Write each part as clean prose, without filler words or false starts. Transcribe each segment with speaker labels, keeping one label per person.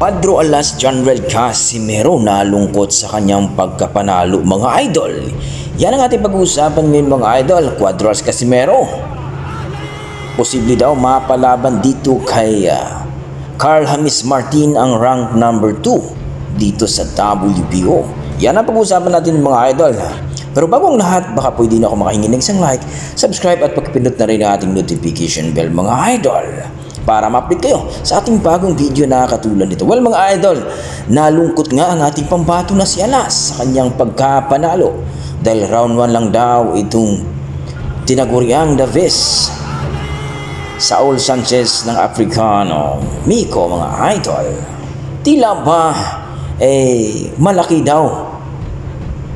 Speaker 1: Pedro Alas General Casimero nalungkot sa kanyang pagkapanalo mga idol. Yan ang ating pag-uusapan ngayon mga idol. Cuadras Casimero posible daw mapalaban dito kay Carl James Martin ang rank number 2 dito sa WBO. Yan ang pag-uusapan natin mga idol. Pero bago ang lahat, baka pwede na ako makahingi ng isang like, subscribe at pagpindot na rin ang ating notification bell mga idol para ma-update kayo sa ating bagong video na katulad nito. Well mga idol, nalungkot nga ang ating pambato na si Alas sa kanyang pagkapanalo dahil round 1 lang daw itong tinaguriang The Vis Saul Sanchez ng Africano Miko mga idol. Tila ba malaki daw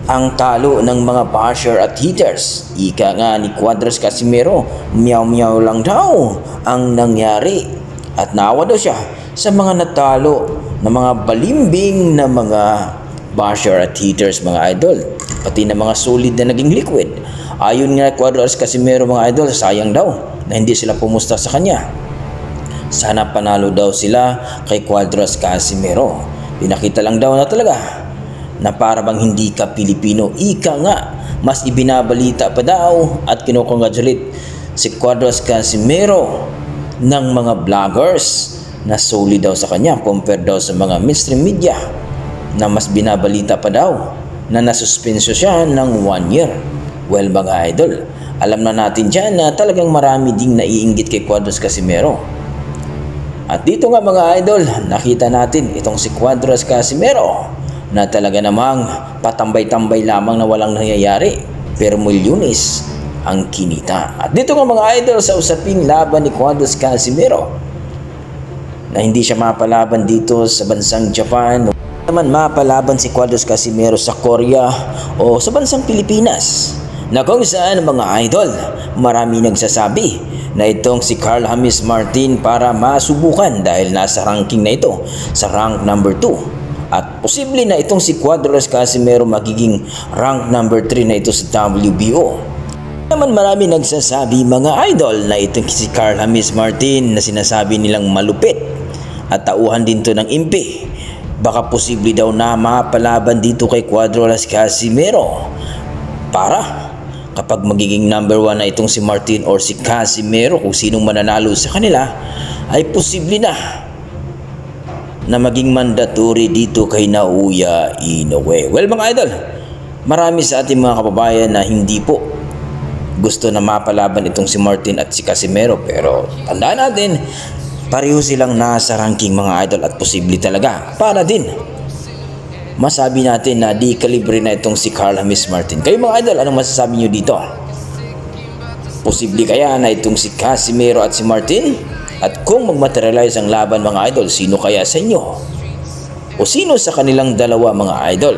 Speaker 1: ang talo ng mga basher at hitters. Ika nga ni Cuadras Casimero, meow lang daw ang nangyari at naawa daw siya sa mga natalo na mga balimbing na mga basher at hitters mga idol, pati na mga solid na naging liquid. Ayon nga Cuadras Casimero mga idol, sayang daw na hindi sila pumusta sa kanya. Sana panalo daw sila kay Cuadras Casimero. Pinakita lang daw na talaga na para bang hindi ka Pilipino. Ika nga, mas ibinabalita pa daw at kinokongratulate si Cuadras Casimero ng mga vloggers na solid daw sa kanya compared daw sa mga mainstream media na mas binabalita pa daw na nasuspensyo siya ng 1 year. Well mga idol, alam na natin dyan na talagang marami ding naiinggit kay Cuadras Casimero. At dito nga mga idol, nakita natin itong si Cuadras Casimero na talaga namang patambay-tambay lamang na walang nangyayari pero milyones ang kinita. At dito nga mga idol sa usaping laban ni Cuadras Casimero na hindi siya mapalaban dito sa bansang Japan, naman mapalaban si Cuadras Casimero sa Korea o sa bansang Pilipinas, na kung saan mga idol marami nagsasabi na itong si Carl James Martin para masubukan dahil nasa ranking na ito sa rank number 2. At posible na itong si Cuadras Casimero magiging rank number 3 na ito sa WBO. Naman marami nagsasabi mga idol na itong si Carl James Martin na sinasabi nilang malupit at tauhan din to ng impi. Baka posible daw na mapalaban dito kay Cuadras Casimero para kapag magiging number 1 na itong si Martin or si Casimero, kung sinong mananalo sa kanila, ay posible na maging mandatory dito kay Naoya Inoue. Well mga idol, marami sa ating mga kababayan na hindi po gusto na mapalaban itong si Martin at si Casimero, pero tandaan natin, pareho silang nasa ranking mga idol at posible talaga para din masabi natin na di kalibre na itong si Carl James Martin. Kayo mga idol, anong masasabi nyo dito? Posible kaya na itong si Casimero at si Martin? At kung magmaterialize ang laban mga idol, sino kaya sa inyo? O sino sa kanilang dalawa mga idol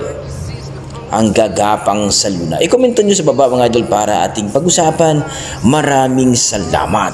Speaker 1: ang gagapang sa luna? I-comment nyo sa baba mga idol para ating pag-usapan. Maraming salamat.